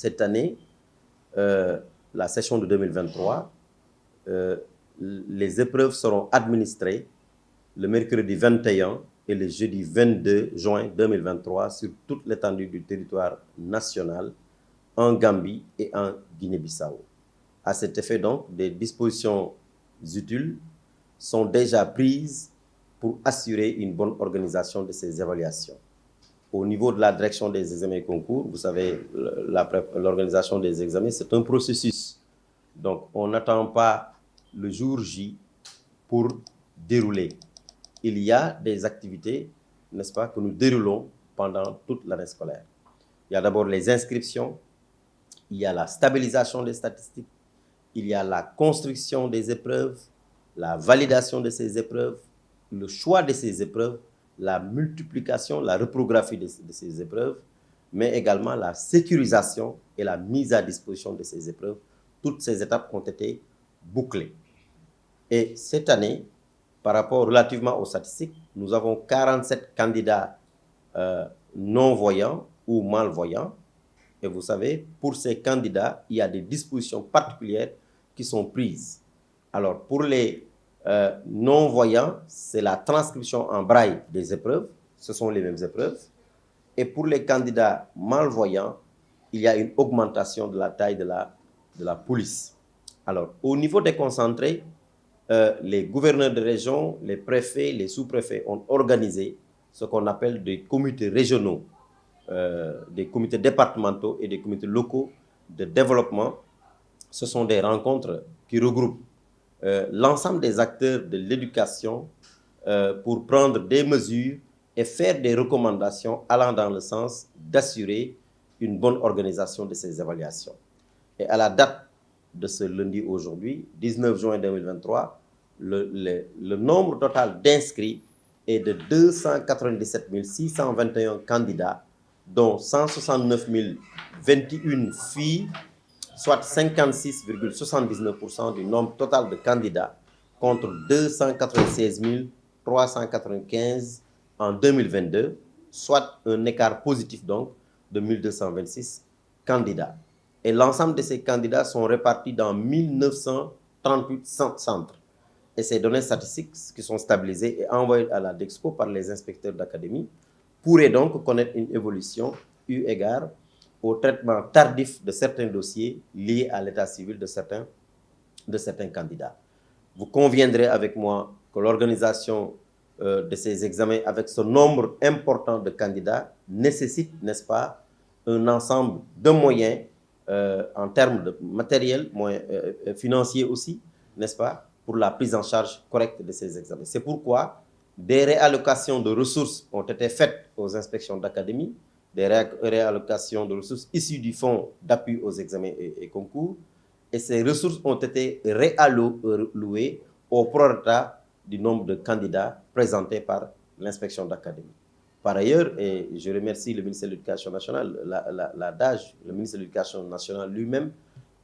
cette année, la session de 2023, les épreuves seront administrées le mercredi 21 et le jeudi 22 juin 2023 sur toute l'étendue du territoire national, en Gambie et en Guinée-Bissau. À cet effet, donc, des dispositions utiles sont déjà prises pour assurer une bonne organisation de ces évaluations. Au niveau de la direction des examens et concours, vous savez, l'organisation des examens, c'est un processus. Donc, on n'attend pas le jour J pour dérouler. Il y a des activités, n'est-ce pas, que nous déroulons pendant toute l'année scolaire. Il y a d'abord les inscriptions, il y a la stabilisation des statistiques, il y a la construction des épreuves, la validation de ces épreuves, le choix de ces épreuves, la multiplication, la reprographie de ces épreuves, mais également la sécurisation et la mise à disposition de ces épreuves. Toutes ces étapes ont été bouclées. Et cette année, par rapport relativement aux statistiques, nous avons 47 candidats non-voyants ou malvoyants. Et vous savez, pour ces candidats, il y a des dispositions particulières qui sont prises. Alors, pour les non-voyants, c'est la transcription en braille des épreuves. Ce sont les mêmes épreuves. Et pour les candidats malvoyants, il y a une augmentation de la taille de la police. Alors, au niveau des concentrés, les gouverneurs de région, les préfets, les sous-préfets ont organisé ce qu'on appelle des comités régionaux, des comités départementaux et des comités locaux de développement. Ce sont des rencontres qui regroupent l'ensemble des acteurs de l'éducation pour prendre des mesures et faire des recommandations allant dans le sens d'assurer une bonne organisation de ces évaluations. Et à la date de ce lundi aujourd'hui, 19 juin 2023, le nombre total d'inscrits est de 297 621 candidats, dont 169 021 filles, soit 56,79% du nombre total de candidats, contre 296 395 en 2022, soit un écart positif donc de 1226 candidats. Et l'ensemble de ces candidats sont répartis dans 1938 centres. Et ces données statistiques qui sont stabilisées et envoyées à la DEXCO par les inspecteurs d'académie pourraient donc connaître une évolution eu égard au traitement tardif de certains dossiers liés à l'état civil de certains candidats. Vous conviendrez avec moi que l'organisation de ces examens avec ce nombre important de candidats nécessite, n'est-ce pas, un ensemble de moyens en termes de matériel, moyens financiers aussi, n'est-ce pas, pour la prise en charge correcte de ces examens. C'est pourquoi des réallocations de ressources ont été faites aux inspections d'académie, des réallocations de ressources issues du fonds d'appui aux examens et concours, et ces ressources ont été réallouées au prorata du nombre de candidats présentés par l'inspection d'académie. Par ailleurs, et je remercie le ministère de l'Éducation nationale, la DAGE, le ministère de l'Éducation nationale lui-même,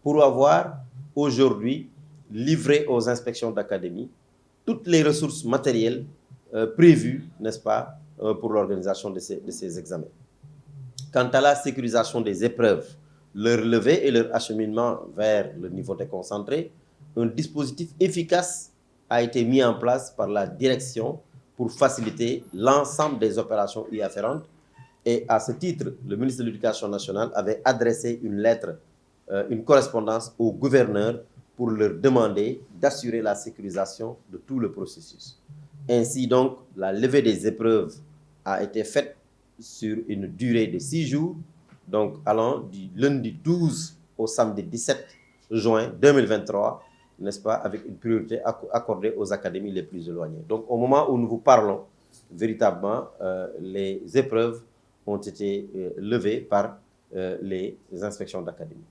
pour avoir aujourd'hui livré aux inspections d'académie toutes les ressources matérielles prévues, n'est-ce pas, pour l'organisation de ces examens. Quant à la sécurisation des épreuves, leur levée et leur acheminement vers le niveau déconcentré, un dispositif efficace a été mis en place par la direction pour faciliter l'ensemble des opérations y afférentes. Et à ce titre, le ministre de l'Éducation nationale avait adressé une lettre, une correspondance aux gouverneurs pour leur demander d'assurer la sécurisation de tout le processus. Ainsi donc, la levée des épreuves a été faite sur une durée de 6 jours, donc allant du lundi 12 au samedi 17 juin 2023, n'est-ce pas, avec une priorité accordée aux académies les plus éloignées. Donc au moment où nous vous parlons, véritablement, les épreuves ont été levées par les inspections d'académie.